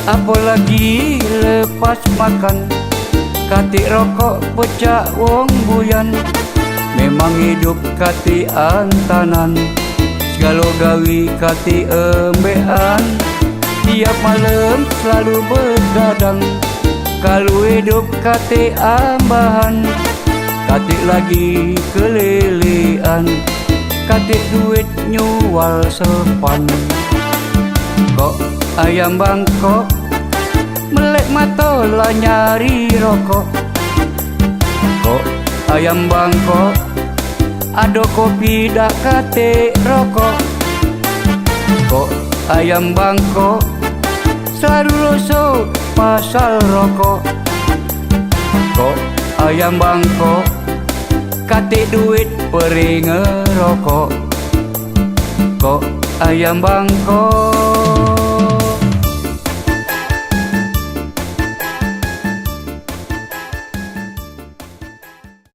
Apalagi lepas makan, katik rokok pecah wong buyan. Memang hidup kati antanan, segala gawi kati embean. Tiap malam selalu begadang, kalau hidup kati ambahan. Katik lagi kelelean, katik duit nyual sepan. Kok ayam bangkok, melek mata lah nyari rokok. Kok ayam bangkok, ada kopi dak kate rokok. Kok ayam bangkok, selalu rosok pasal rokok. Kok ayam bangkok, kate duit pering ngerokok. Kok ayam bangkok,